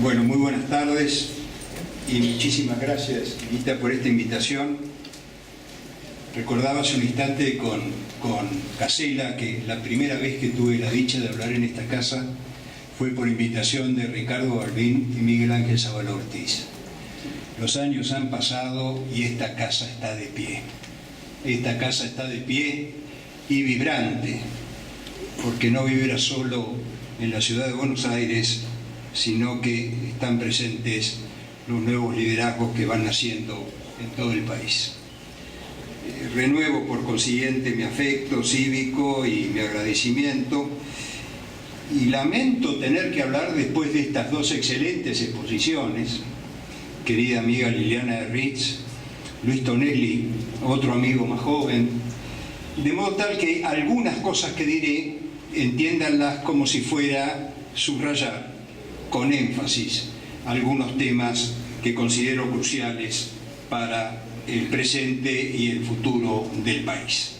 Bueno, muy buenas tardes y muchísimas gracias, Rita, por esta invitación. Recordaba hace un instante con Casella que la primera vez que tuve la dicha de hablar en esta casa fue por invitación de Ricardo Balbín y Miguel Ángel Zavala Ortiz. Los años han pasado y esta casa está de pie. Esta casa está de pie y vibrante, porque no vibra solo en la ciudad de Buenos Aires, sino que están presentes los nuevos liderazgos que van naciendo en todo el país. Renuevo por consiguiente mi afecto cívico y mi agradecimiento, y lamento tener que hablar después de estas dos excelentes exposiciones, querida amiga Liliana Herritz, Luis Tonelli, otro amigo más joven, de modo tal que algunas cosas que diré entiéndanlas como si fuera subrayar con énfasis algunos temas que considero cruciales para el presente y el futuro del país.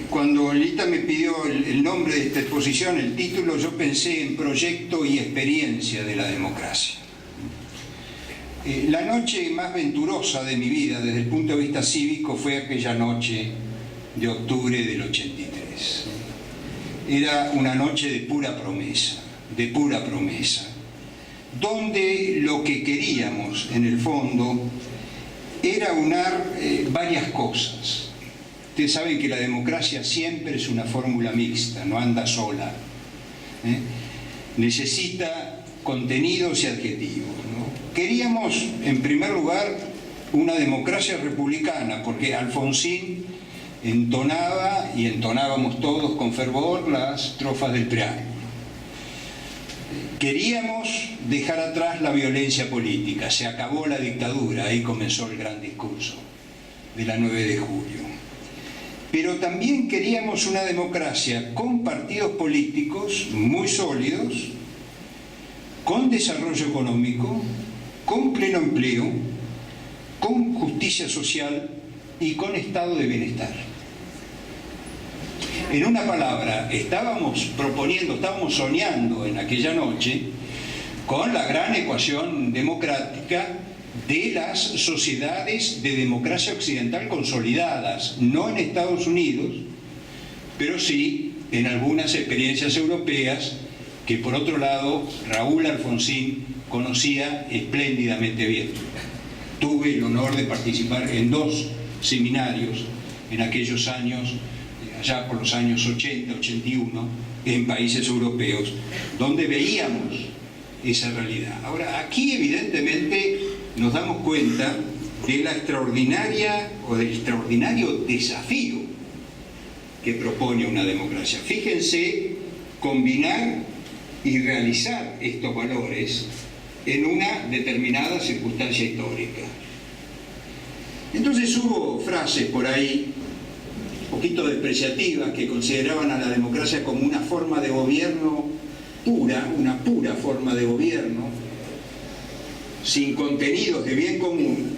Cuando Lita me pidió el nombre de esta exposición, el título, yo pensé en proyecto y experiencia de la democracia. La noche más venturosa de mi vida desde el punto de vista cívico fue aquella noche de octubre del 83. Era una noche de pura promesa, donde lo que queríamos en el fondo era unar varias cosas. Ustedes saben que la democracia siempre es una fórmula mixta, no anda sola. Necesita contenidos y adjetivos, ¿no? Queríamos, en primer lugar, una democracia republicana, porque Alfonsín entonaba, y entonábamos todos con fervor, las estrofas del preámbulo. Queríamos dejar atrás la violencia política, se acabó la dictadura, ahí comenzó el gran discurso de la 9 de julio. Pero también queríamos una democracia con partidos políticos muy sólidos, con desarrollo económico, con pleno empleo, con justicia social y con estado de bienestar. En una palabra, estábamos soñando en aquella noche con la gran ecuación democrática de las sociedades de democracia occidental consolidadas, no en Estados Unidos, pero sí en algunas experiencias europeas que, por otro lado, Raúl Alfonsín conocía espléndidamente bien. Tuve el honor de participar en 2 seminarios en aquellos años, allá por los años 80, 81, en países europeos, donde veíamos esa realidad. Ahora, aquí evidentemente nos damos cuenta de la extraordinaria o del extraordinario desafío que propone una democracia. Fíjense, combinar y realizar estos valores en una determinada circunstancia histórica. Entonces hubo frases por ahí un poquito despreciativas que consideraban a la democracia como una forma de gobierno pura, una pura forma de gobierno, sin contenidos de bien común,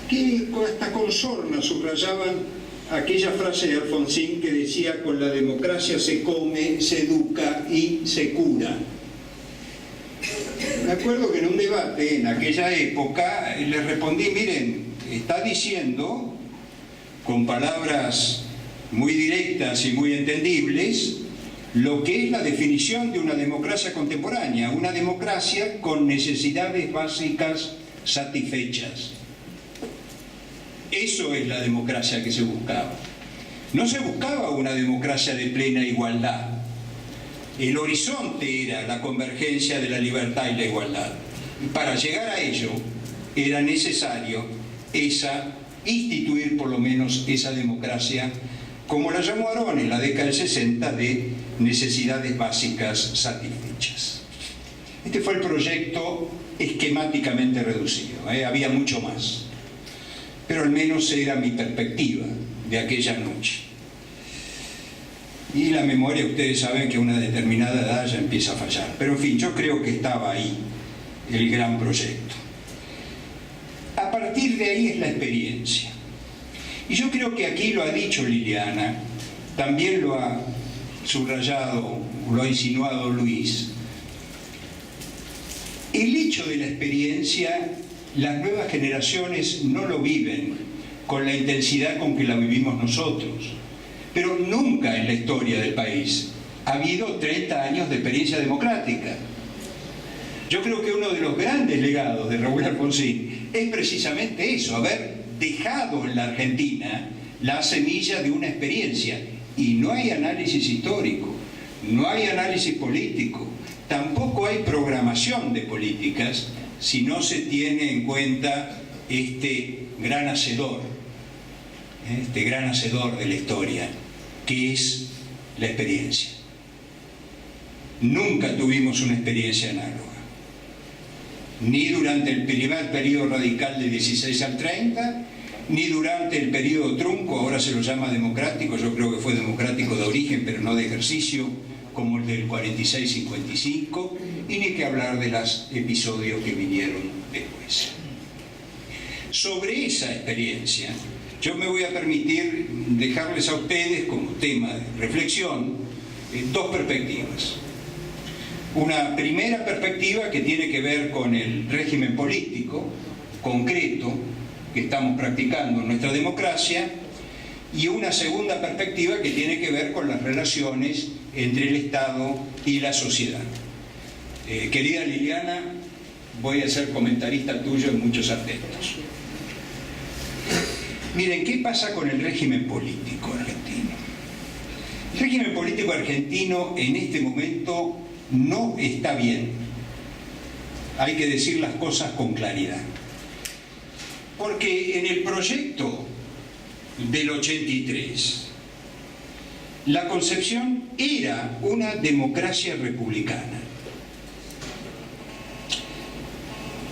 que hasta con sorna subrayaban aquella frase de Alfonsín que decía: con la democracia se come, se educa y se cura. Me acuerdo que en un debate en aquella época le respondí: miren, está diciendo con palabras muy directas y muy entendibles lo que es la definición de una democracia contemporánea, una democracia con necesidades básicas satisfechas. Eso es la democracia que se buscaba. No se buscaba una democracia de plena igualdad. El horizonte era la convergencia de la libertad y la igualdad. Y para llegar a ello era necesario instituir por lo menos esa democracia, como la llamó Arón en la década del 60, de necesidades básicas satisfechas. Este fue el proyecto esquemáticamente reducido, había mucho más, pero al menos era mi perspectiva de aquella noche. Y la memoria, ustedes saben que a una determinada edad ya empieza a fallar, pero en fin, yo creo que estaba ahí el gran proyecto. A partir de ahí es la experiencia. Y yo creo que aquí lo ha dicho Liliana, también lo ha subrayado, lo ha insinuado Luis, el hecho de la experiencia, las nuevas generaciones no lo viven con la intensidad con que la vivimos nosotros, pero nunca en la historia del país ha habido 30 años de experiencia democrática. Yo creo que uno de los grandes legados de Raúl Alfonsín es precisamente eso, haber dejado en la Argentina la semilla de una experiencia. Y no hay análisis histórico, no hay análisis político, tampoco hay programación de políticas si no se tiene en cuenta este gran hacedor de la historia, que es la experiencia. Nunca tuvimos una experiencia análoga, ni durante el primer periodo radical de 16 al 30, ni durante el periodo trunco, ahora se lo llama democrático, yo creo que fue democrático de origen, pero no de ejercicio, como el del 46-55, y ni que hablar de los episodios que vinieron después. Sobre esa experiencia, yo me voy a permitir dejarles a ustedes como tema de reflexión dos perspectivas. Una primera perspectiva que tiene que ver con el régimen político concreto que estamos practicando en nuestra democracia, y una segunda perspectiva que tiene que ver con las relaciones entre el Estado y la sociedad. Querida Liliana, voy a ser comentarista tuyo en muchos aspectos. Miren, ¿qué pasa con el régimen político argentino? El régimen político argentino en este momento no está bien. Hay que decir las cosas con claridad. Porque en el proyecto del 83, la concepción era una democracia republicana.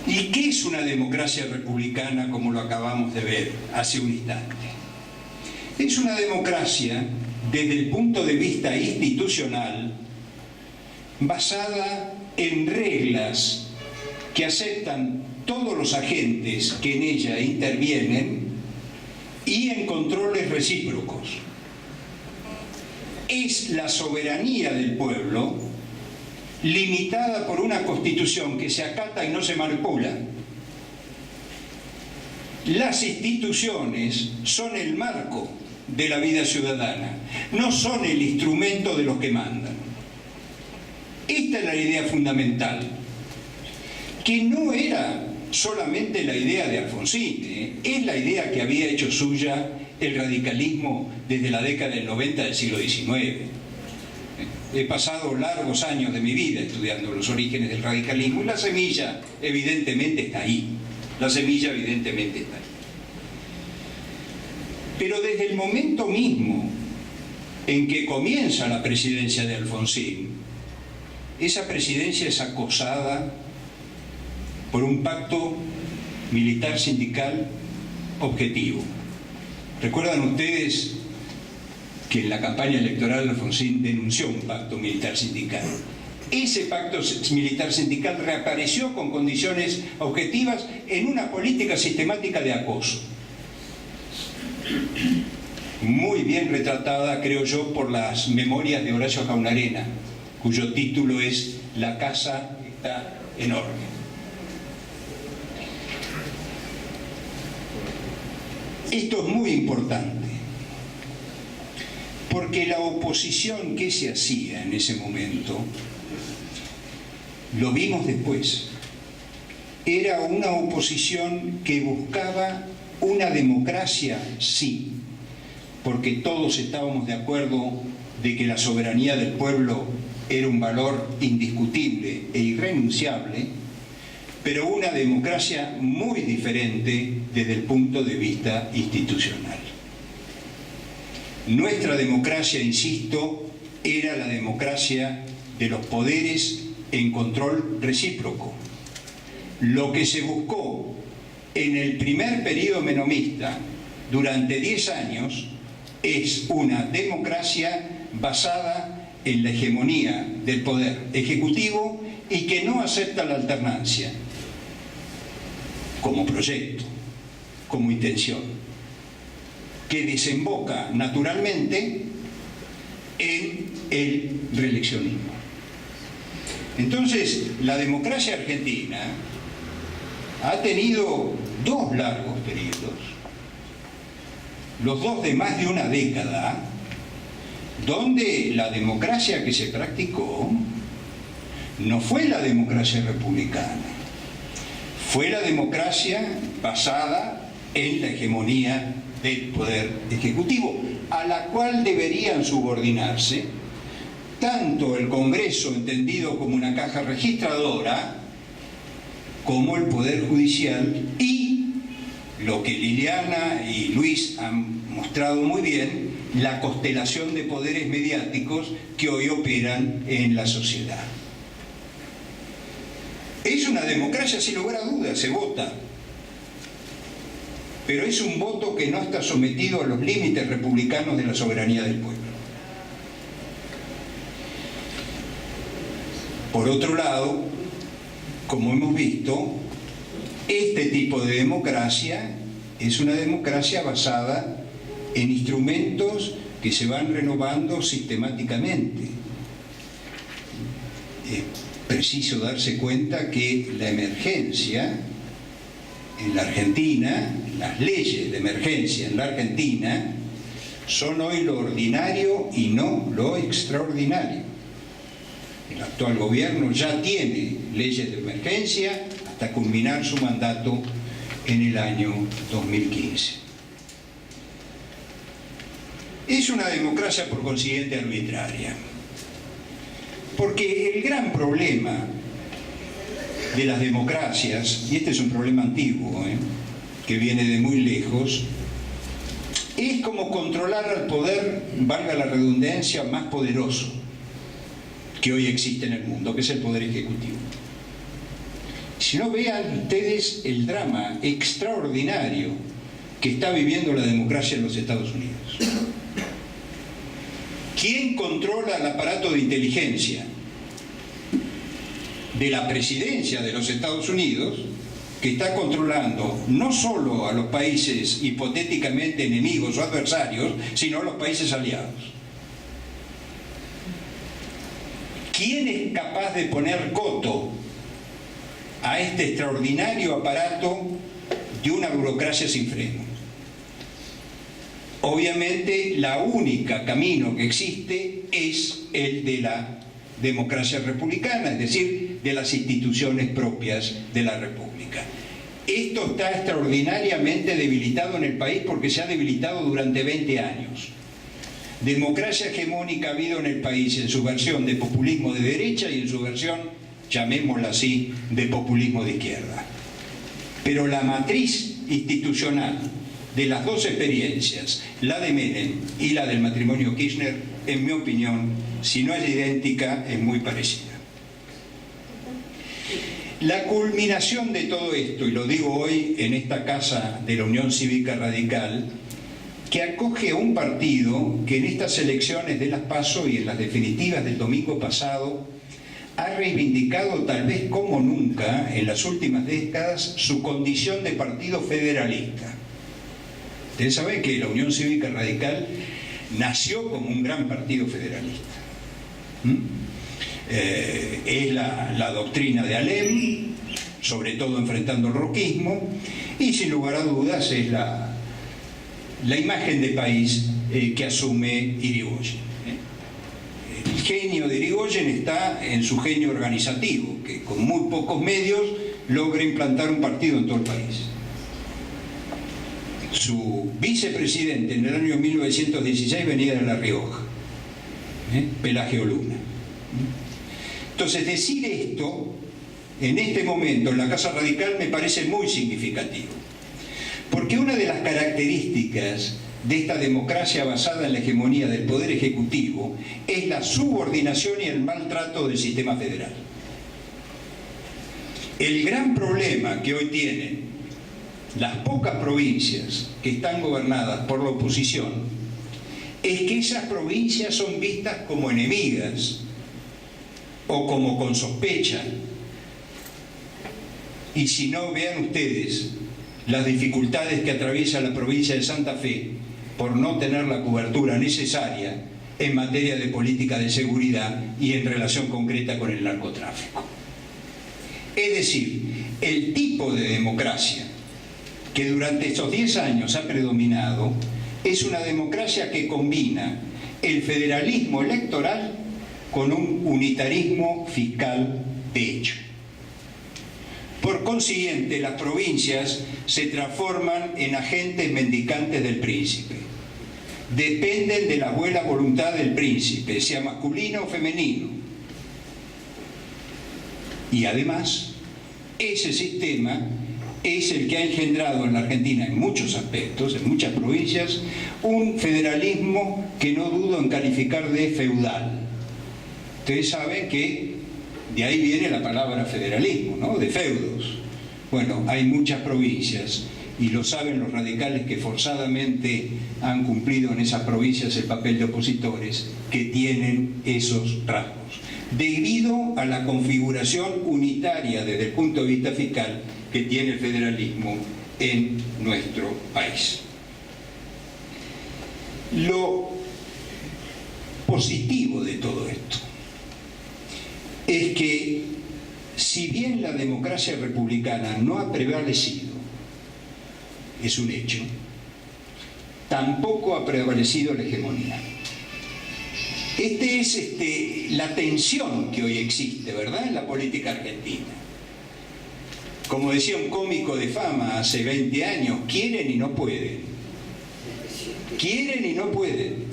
¿Y qué es una democracia republicana como lo acabamos de ver hace un instante? Es una democracia desde el punto de vista institucional basada en reglas que aceptan todos los agentes que en ella intervienen y en controles recíprocos. Es la soberanía del pueblo limitada por una constitución que se acata y no se manipula. Las instituciones son el marco de la vida ciudadana, no son el instrumento de los que mandan. Esta es la idea fundamental, que no era solamente la idea de Alfonsín, es la idea que había hecho suya el radicalismo desde la década del 90 del siglo XIX. He pasado largos años de mi vida estudiando los orígenes del radicalismo y la semilla evidentemente está ahí. La semilla evidentemente está ahí. Pero desde el momento mismo en que comienza la presidencia de Alfonsín, esa presidencia es acosada por un pacto militar sindical objetivo. ¿Recuerdan ustedes que en la campaña electoral Alfonsín denunció un pacto militar sindical? Ese pacto militar sindical reapareció con condiciones objetivas en una política sistemática de acoso. Muy bien retratada, creo yo, por las memorias de Horacio Jaunarena, cuyo título es La casa está enorme. Esto es muy importante, porque la oposición que se hacía en ese momento, lo vimos después, era una oposición que buscaba una democracia, sí, porque todos estábamos de acuerdo de que la soberanía del pueblo era un valor indiscutible e irrenunciable, pero una democracia muy diferente desde el punto de vista institucional. Nuestra democracia, insisto, era la democracia de los poderes en control recíproco. Lo que se buscó en el primer periodo menemista durante 10 años es una democracia basada en la hegemonía del poder ejecutivo y que no acepta la alternancia como proyecto, como intención, que desemboca naturalmente en el reeleccionismo. Entonces, la democracia argentina ha tenido dos largos periodos, los dos de más de una década, donde la democracia que se practicó no fue la democracia republicana, fue la democracia basada en la hegemonía del poder ejecutivo, a la cual deberían subordinarse tanto el Congreso, entendido como una caja registradora, como el Poder Judicial y, lo que Liliana y Luis han mostrado muy bien, la constelación de poderes mediáticos que hoy operan en la sociedad. Es una democracia, sin lugar a dudas, se vota, pero es un voto que no está sometido a los límites republicanos de la soberanía del pueblo. Por otro lado, como hemos visto, este tipo de democracia es una democracia basada en instrumentos que se van renovando sistemáticamente. Es preciso darse cuenta que la emergencia en la Argentina, las leyes de emergencia en la Argentina, son hoy lo ordinario y no lo extraordinario. El actual gobierno ya tiene leyes de emergencia hasta culminar su mandato en el año 2015. Es una democracia por consiguiente arbitraria, porque el gran problema de las democracias, y este es un problema antiguo, que viene de muy lejos, es como controlar al poder, valga la redundancia, más poderoso que hoy existe en el mundo, que es el poder ejecutivo. Si no, vean ustedes el drama extraordinario que está viviendo la democracia en los Estados Unidos. ¿Quién controla el aparato de inteligencia de la presidencia de los Estados Unidos, que está controlando no solo a los países hipotéticamente enemigos o adversarios, sino a los países aliados? ¿Quién es capaz de poner coto a este extraordinario aparato de una burocracia sin freno? Obviamente, la única camino que existe es el de la democracia republicana, es decir, de las instituciones propias de la República. Esto está extraordinariamente debilitado en el país porque se ha debilitado durante 20 años. Democracia hegemónica ha habido en el país en su versión de populismo de derecha y en su versión, llamémosla así, de populismo de izquierda. Pero la matriz institucional de las dos experiencias, la de Menem y la del matrimonio Kirchner, en mi opinión, si no es idéntica, es muy parecida. La culminación de todo esto, y lo digo hoy en esta casa de la Unión Cívica Radical, que acoge a un partido que en estas elecciones de las PASO y en las definitivas del domingo pasado ha reivindicado tal vez como nunca en las últimas décadas su condición de partido federalista. Ustedes saben que la Unión Cívica Radical nació como un gran partido federalista. Es la doctrina de Alem, sobre todo enfrentando el roquismo, y sin lugar a dudas es la imagen de país que asume Irigoyen. El genio de Irigoyen está en su genio organizativo, que con muy pocos medios logra implantar un partido en todo el país. Su vicepresidente en el año 1916 venía de La Rioja, Pelagio Luna. Entonces, decir esto en este momento en la Casa Radical me parece muy significativo, porque una de las características de esta democracia basada en la hegemonía del Poder Ejecutivo es la subordinación y el maltrato del sistema federal. El gran problema que hoy tienen las pocas provincias que están gobernadas por la oposición es que esas provincias son vistas como enemigas o como con sospecha. Y si no, vean ustedes las dificultades que atraviesa la provincia de Santa Fe por no tener la cobertura necesaria en materia de política de seguridad y en relación concreta con el narcotráfico. Es decir, el tipo de democracia que durante estos 10 años ha predominado es una democracia que combina el federalismo electoral con un unitarismo fiscal de hecho. Por consiguiente, las provincias se transforman en agentes mendicantes del príncipe. Dependen de la buena voluntad del príncipe, sea masculino o femenino. Y además, ese sistema es el que ha engendrado en la Argentina, en muchos aspectos, en muchas provincias, un federalismo que no dudo en calificar de feudal. Ustedes saben que de ahí viene la palabra federalismo, ¿no? De feudos. Bueno, hay muchas provincias, y lo saben los radicales que forzadamente han cumplido en esas provincias el papel de opositores, que tienen esos rasgos. Debido a la configuración unitaria desde el punto de vista fiscal que tiene el federalismo en nuestro país. Lo positivo de todo esto es que, si bien la democracia republicana no ha prevalecido, es un hecho, tampoco ha prevalecido la hegemonía. La tensión que hoy existe, ¿verdad?, en la política argentina. Como decía un cómico de fama hace 20 años, quieren y no pueden. Quieren y no pueden.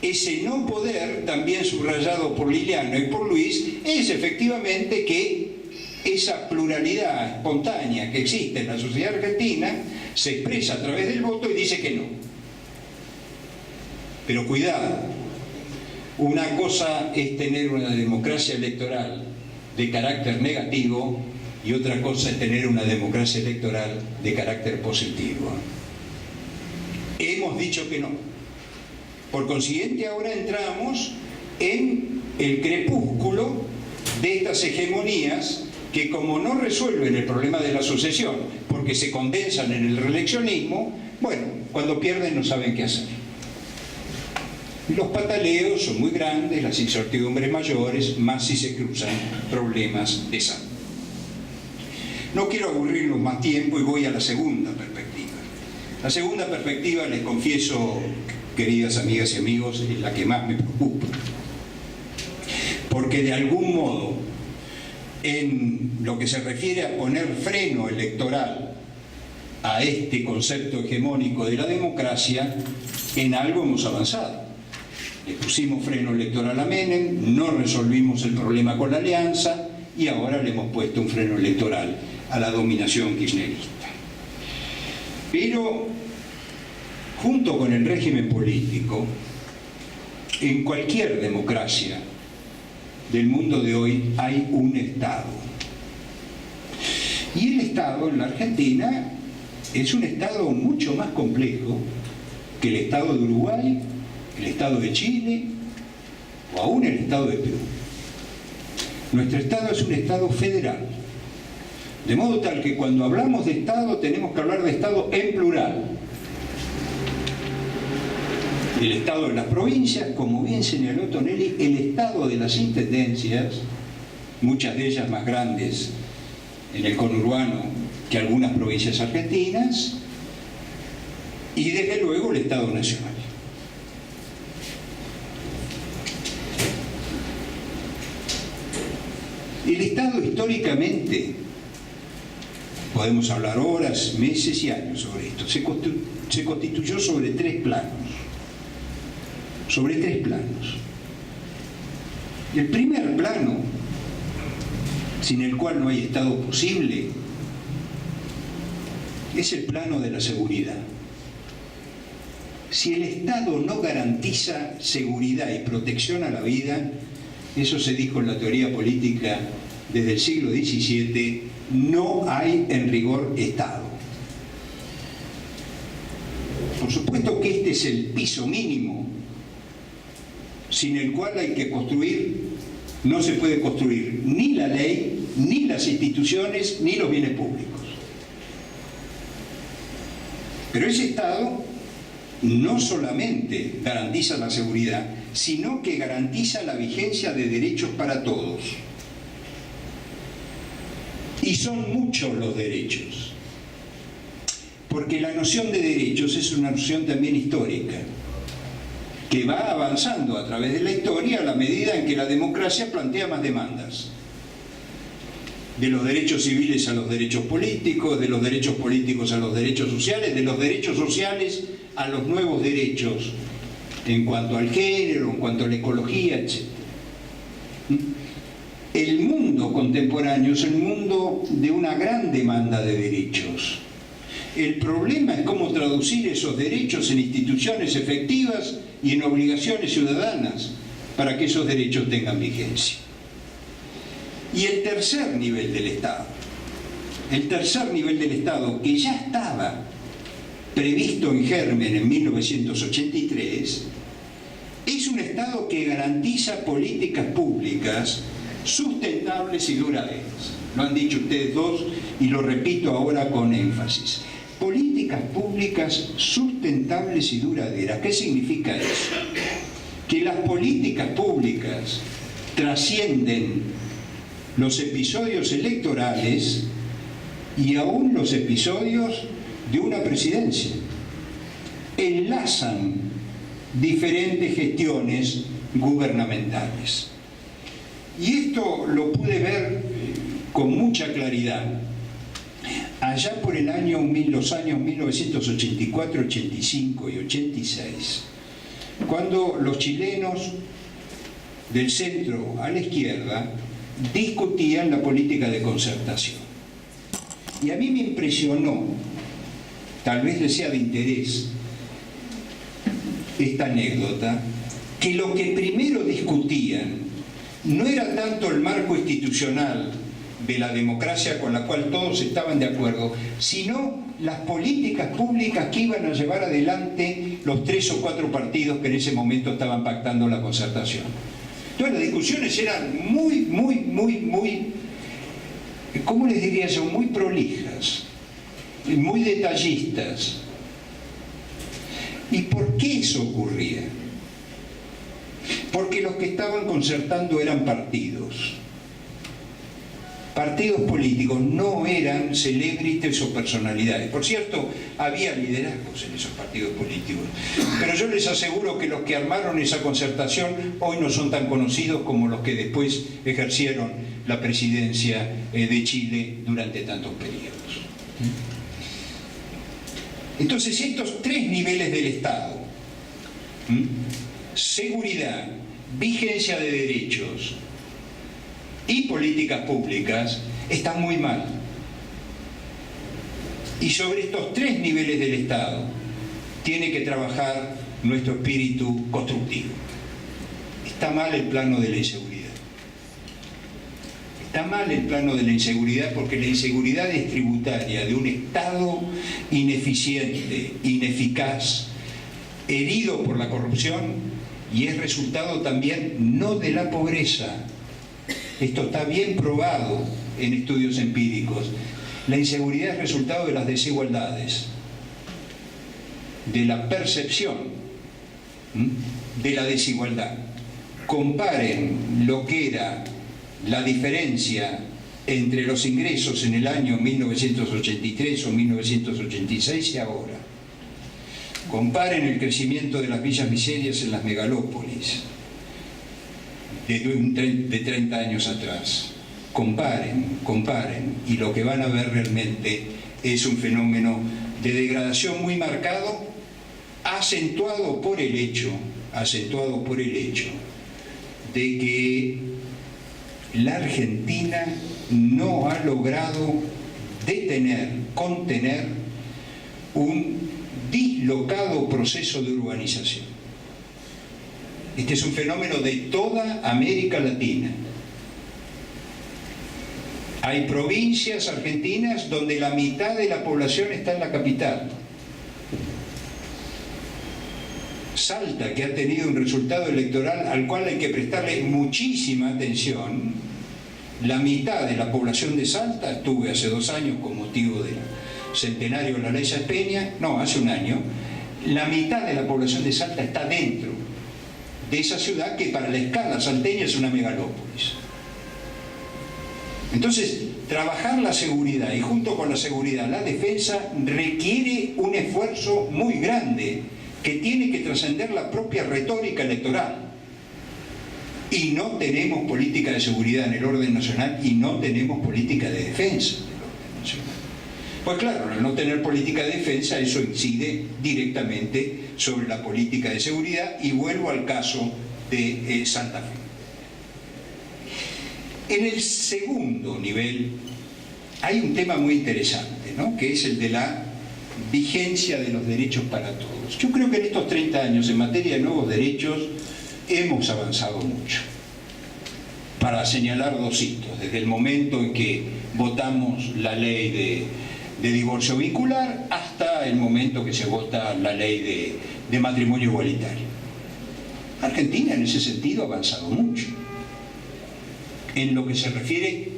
Ese no poder, también subrayado por Liliano y por Luis, es efectivamente que esa pluralidad espontánea que existe en la sociedad argentina se expresa a través del voto y dice que no. Pero cuidado, una cosa es tener una democracia electoral de carácter negativo y otra cosa es tener una democracia electoral de carácter positivo. Hemos dicho que no. Por consiguiente, ahora entramos en el crepúsculo de estas hegemonías que, como no resuelven el problema de la sucesión, porque se condensan en el reeleccionismo, bueno, cuando pierden no saben qué hacer. Los pataleos son muy grandes, las incertidumbres mayores, más si se cruzan problemas de salud. No quiero aburrirlos más tiempo y voy a la segunda perspectiva. La segunda perspectiva, les confieso, queridas amigas y amigos, es la que más me preocupa. Porque de algún modo, en lo que se refiere a poner freno electoral a este concepto hegemónico de la democracia, en algo hemos avanzado. Le pusimos freno electoral a Menem, no resolvimos el problema con la alianza y ahora le hemos puesto un freno electoral a la dominación kirchnerista. Pero, junto con el régimen político, en cualquier democracia del mundo de hoy hay un Estado. Y el Estado en la Argentina es un Estado mucho más complejo que el Estado de Uruguay, el Estado de Chile o aún el Estado de Perú. Nuestro Estado es un Estado federal, de modo tal que cuando hablamos de Estado tenemos que hablar de Estado en plural. El Estado de las provincias, como bien señaló Tonelli, el Estado de las intendencias, muchas de ellas más grandes en el conurbano que algunas provincias argentinas, y desde luego el Estado nacional. El Estado históricamente, podemos hablar horas, meses y años sobre esto, se constituyó sobre tres planos. Sobre tres planos. El primer plano, sin el cual no hay Estado posible, es el plano de la seguridad. Si el Estado no garantiza seguridad y protección a la vida, eso se dijo en la teoría política desde el siglo XVII, no hay en rigor Estado. Por supuesto que este es el piso mínimo sin el cual hay que construir, no se puede construir ni la ley, ni las instituciones, ni los bienes públicos. Pero ese Estado no solamente garantiza la seguridad, sino que garantiza la vigencia de derechos para todos. Y son muchos los derechos, porque la noción de derechos es una noción también histórica, que va avanzando a través de la historia a la medida en que la democracia plantea más demandas. De los derechos civiles a los derechos políticos, de los derechos políticos a los derechos sociales, de los derechos sociales a los nuevos derechos en cuanto al género, en cuanto a la ecología, etc. El mundo contemporáneo es el mundo de una gran demanda de derechos. El problema es cómo traducir esos derechos en instituciones efectivas y en obligaciones ciudadanas para que esos derechos tengan vigencia. Y el tercer nivel del Estado, que ya estaba previsto en germen en 1983, es un Estado que garantiza políticas públicas sustentables y duraderas. Lo han dicho ustedes dos y lo repito ahora con énfasis. Políticas públicas sustentables y duraderas. ¿Qué significa eso? Que las políticas públicas trascienden los episodios electorales y aún los episodios de una presidencia. Enlazan diferentes gestiones gubernamentales. Y esto lo pude ver con mucha claridad allá por los años 1984, 85 y 86, cuando los chilenos del centro a la izquierda discutían la política de concertación. Y a mí me impresionó, tal vez les sea de interés esta anécdota, que lo que primero discutían no era tanto el marco institucional de la democracia con la cual todos estaban de acuerdo, sino las políticas públicas que iban a llevar adelante los 3 o 4 partidos que en ese momento estaban pactando la concertación. Entonces las discusiones eran muy, ¿cómo les diría yo? Muy prolijas, muy detallistas. ¿Y por qué eso ocurría? Porque los que estaban concertando eran partidos políticos, no eran celebrities o personalidades. Por cierto, había liderazgos en esos partidos políticos, pero yo les aseguro que los que armaron esa concertación hoy no son tan conocidos como los que después ejercieron la presidencia de Chile durante tantos periodos. Entonces, estos 3 niveles del Estado, seguridad, vigencia de derechos y políticas públicas, están muy mal. Y sobre estos 3 niveles del Estado tiene que trabajar nuestro espíritu constructivo. Está mal el plano de la inseguridad. Está mal el plano de la inseguridad porque la inseguridad es tributaria de un Estado ineficiente, ineficaz, herido por la corrupción, y es resultado también no de la pobreza. Esto está bien probado en estudios empíricos. La inseguridad es resultado de las desigualdades, de la percepción de la desigualdad. Comparen lo que era la diferencia entre los ingresos en el año 1983 o 1986 y ahora. Comparen el crecimiento de las villas miserias en las megalópolis de 30 años atrás. Comparen, y lo que van a ver realmente es un fenómeno de degradación muy marcado, acentuado por el hecho de que la Argentina no ha logrado contener un dislocado proceso de urbanización. Este es un fenómeno de toda América Latina. Hay provincias argentinas donde la mitad de la población está en la capital. Salta, que ha tenido un resultado electoral al cual hay que prestarle muchísima atención, la mitad de la población de Salta, estuve hace 2 años con motivo del centenario de la ley Sáenz Peña, no, hace un año, la mitad de la población de Salta está dentro de esa ciudad que para la escala salteña es una megalópolis. Entonces, trabajar la seguridad y junto con la seguridad la defensa requiere un esfuerzo muy grande que tiene que trascender la propia retórica electoral. Y no tenemos política de seguridad en el orden nacional y no tenemos política de defensa del orden nacional. Pues claro, al no tener política de defensa, eso incide directamente sobre la política de seguridad, y vuelvo al caso de Santa Fe. En el segundo nivel hay un tema muy interesante, ¿no?, que es el de la vigencia de los derechos para todos. Yo creo que en estos 30 años en materia de nuevos derechos hemos avanzado mucho. Para señalar dos hitos, desde el momento en que votamos la ley de divorcio vincular hasta el momento que se vota la ley de matrimonio igualitario. Argentina en ese sentido ha avanzado mucho en lo que se refiere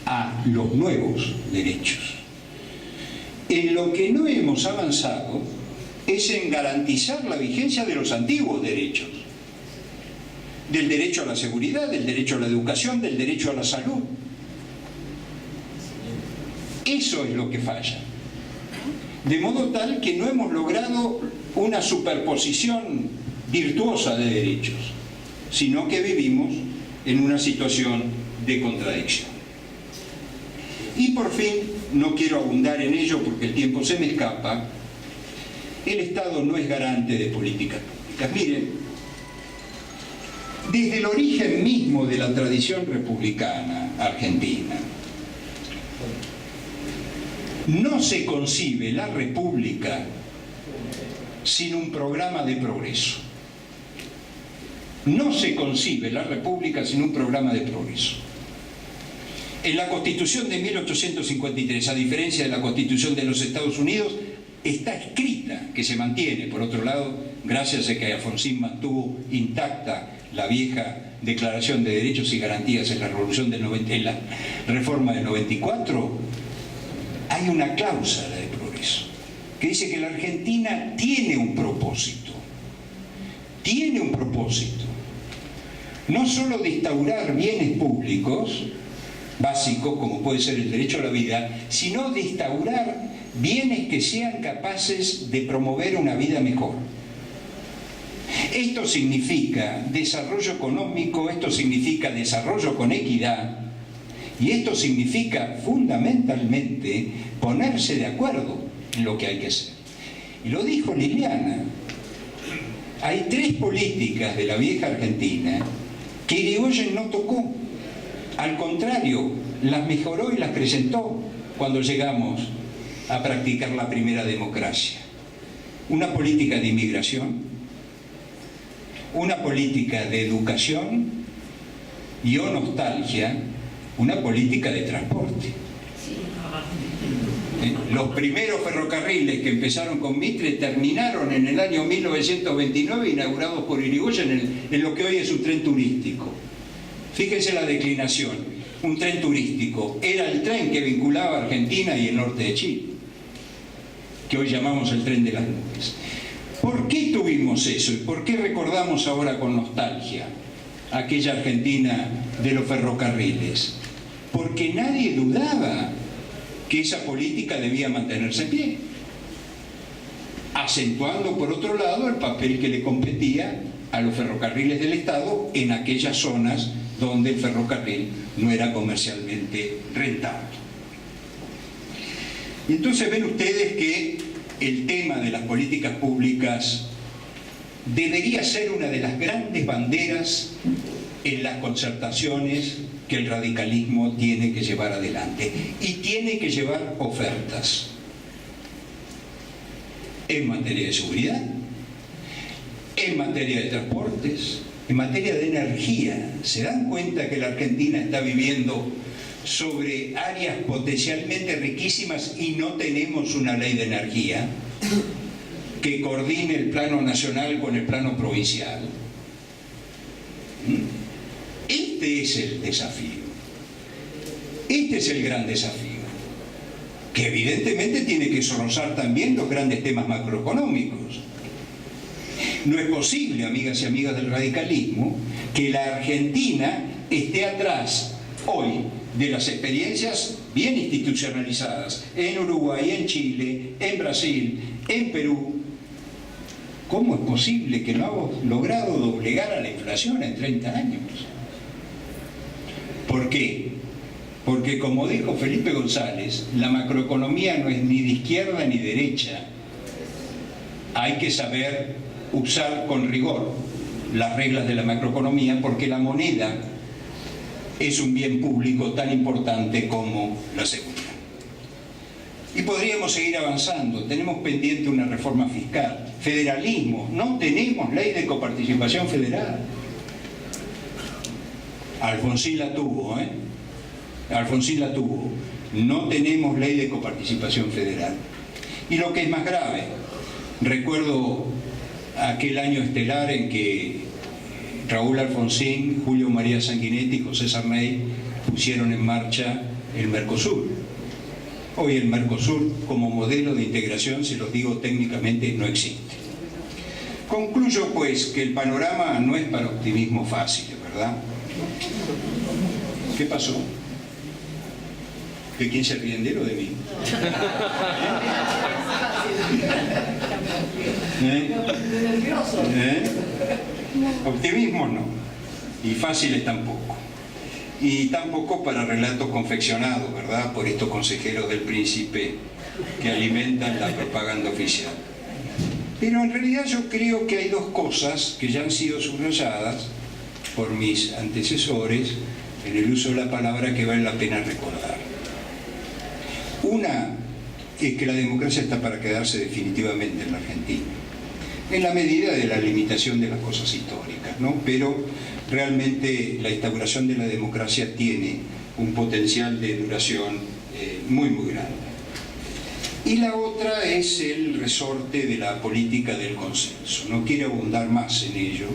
a los nuevos derechos. En lo que no hemos avanzado es en garantizar la vigencia de los antiguos derechos, del derecho a la seguridad, del derecho a la educación, del derecho a la salud. Eso es lo que falla. De modo tal que no hemos logrado una superposición virtuosa de derechos, sino que vivimos en una situación de contradicción. Y por fin, no quiero abundar en ello porque el tiempo se me escapa, el Estado no es garante de políticas públicas. Miren, desde el origen mismo de la tradición republicana argentina, no se concibe la república sin un programa de progreso. No se concibe la república sin un programa de progreso. En la Constitución de 1853, a diferencia de la Constitución de los Estados Unidos, está escrita, que se mantiene, por otro lado, gracias a que Alfonsín mantuvo intacta la vieja Declaración de Derechos y Garantías en la en la Reforma del 94, hay una cláusula de progreso que dice que la Argentina tiene un propósito, no solo de instaurar bienes públicos básicos, como puede ser el derecho a la vida, sino de instaurar bienes que sean capaces de promover una vida mejor. Esto significa desarrollo económico, esto significa desarrollo con equidad, y esto significa fundamentalmente ponerse de acuerdo en lo que hay que hacer. Y lo dijo Liliana, hay tres políticas de la vieja Argentina que Irigoyen no tocó. Al contrario, las mejoró y las presentó cuando llegamos a practicar la primera democracia. Una política de inmigración, una política de educación y, oh nostalgia, una política de transporte. Los primeros ferrocarriles que empezaron con Mitre terminaron en el año 1929, inaugurados por Irigoyen en lo que hoy es un tren turístico. Fíjense la declinación. Un tren turístico era el tren que vinculaba Argentina y el norte de Chile, que hoy llamamos el tren de las nubes. ¿Por qué tuvimos eso y por qué recordamos ahora con nostalgia aquella Argentina de los ferrocarriles? Porque nadie dudaba que esa política debía mantenerse en pie, acentuando por otro lado el papel que le competía a los ferrocarriles del Estado en aquellas zonas donde el ferrocarril no era comercialmente rentable. Y entonces ven ustedes que el tema de las políticas públicas debería ser una de las grandes banderas en las concertaciones que el radicalismo tiene que llevar adelante, y tiene que llevar ofertas en materia de seguridad, en materia de transportes, en materia de energía. ¿Se dan cuenta que la Argentina está viviendo sobre áreas potencialmente riquísimas y no tenemos una ley de energía que coordine el plano nacional con el plano provincial? Este es el desafío. Este es el gran desafío. que evidentemente tiene que rozar también los grandes temas macroeconómicos. No es posible, amigas y amigas del radicalismo, que la Argentina esté atrás hoy de las experiencias bien institucionalizadas en Uruguay, en Chile, en Brasil, en Perú. ¿Cómo es posible que no hemos logrado doblegar a la inflación en 30 años? ¿Por qué? Porque, como dijo Felipe González, la macroeconomía no es ni de izquierda ni derecha. Hay que saber usar con rigor las reglas de la macroeconomía, porque la moneda es un bien público tan importante como la seguridad. Y podríamos seguir avanzando. Tenemos pendiente una reforma fiscal, federalismo, no tenemos ley de coparticipación federal. Alfonsín la tuvo, Alfonsín la tuvo. No tenemos ley de coparticipación federal. Y lo que es más grave, recuerdo aquel año estelar en que Raúl Alfonsín, Julio María Sanguinetti y José Sarney pusieron en marcha el Mercosur. Hoy el Mercosur como modelo de integración, se los digo técnicamente, no existe. Concluyo pues que el panorama no es para optimismo fácil, ¿verdad? ¿Qué pasó? ¿De quién se ríen, de él o de mí? Optimismo no, y fáciles tampoco, y tampoco para relatos confeccionados, ¿verdad?, por estos consejeros del príncipe que alimentan la propaganda oficial. Pero en realidad yo creo que hay dos cosas que ya han sido subrayadas por mis antecesores en el uso de la palabra que vale la pena recordar. Una es que la democracia está para quedarse definitivamente en la Argentina, en la medida de la limitación de las cosas históricas, ¿no? Pero realmente la instauración de la democracia tiene un potencial de duración muy grande. Y la otra es el resorte de la política del consenso. No quiero abundar más en ello,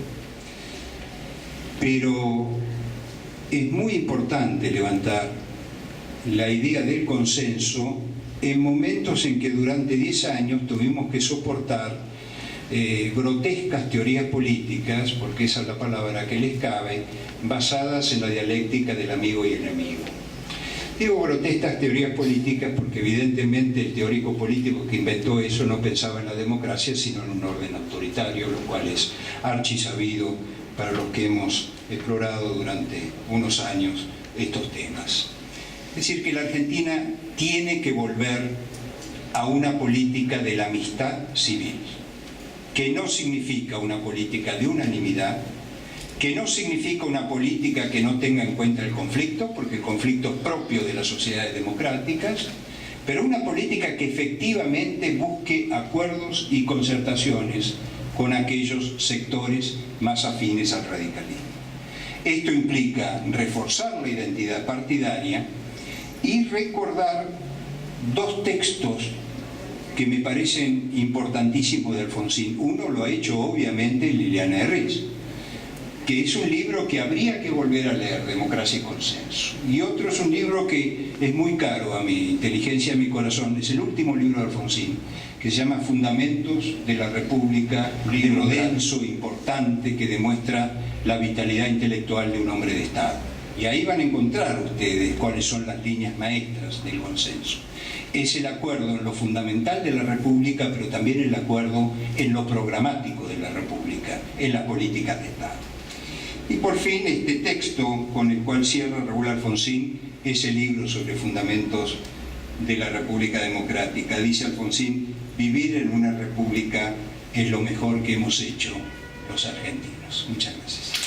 pero es muy importante levantar la idea del consenso en momentos en que durante 10 años tuvimos que soportar grotescas teorías políticas, porque esa es la palabra que les cabe, basadas en la dialéctica del amigo y enemigo. Digo grotescas teorías políticas porque evidentemente el teórico político que inventó eso no pensaba en la democracia sino en un orden autoritario, lo cual es archisabido para los que hemos explorado durante unos años estos temas. Es decir, que la Argentina tiene que volver a una política de la amistad civil, que no significa una política de unanimidad, que no significa una política que no tenga en cuenta el conflicto, porque el conflicto es propio de las sociedades democráticas, pero una política que efectivamente busque acuerdos y concertaciones con aquellos sectores más afines al radicalismo. Esto implica reforzar la identidad partidaria y recordar dos textos que me parecen importantísimos de Alfonsín. Uno lo ha hecho obviamente Liliana Herrís, que es un libro que habría que volver a leer, Democracia y Consenso. Y otro es un libro que es muy caro a mi inteligencia, a mi corazón, es el último libro de Alfonsín, que se llama Fundamentos de la República, un libro denso, importante, que demuestra la vitalidad intelectual de un hombre de Estado. Y ahí van a encontrar ustedes cuáles son las líneas maestras del consenso. Es el acuerdo en lo fundamental de la República, pero también el acuerdo en lo programático de la República, en las políticas de Estado. Y por fin este texto con el cual cierra Raúl Alfonsín, ese libro sobre fundamentos de la República Democrática. Dice Alfonsín: vivir en una república es lo mejor que hemos hecho los argentinos. Muchas gracias.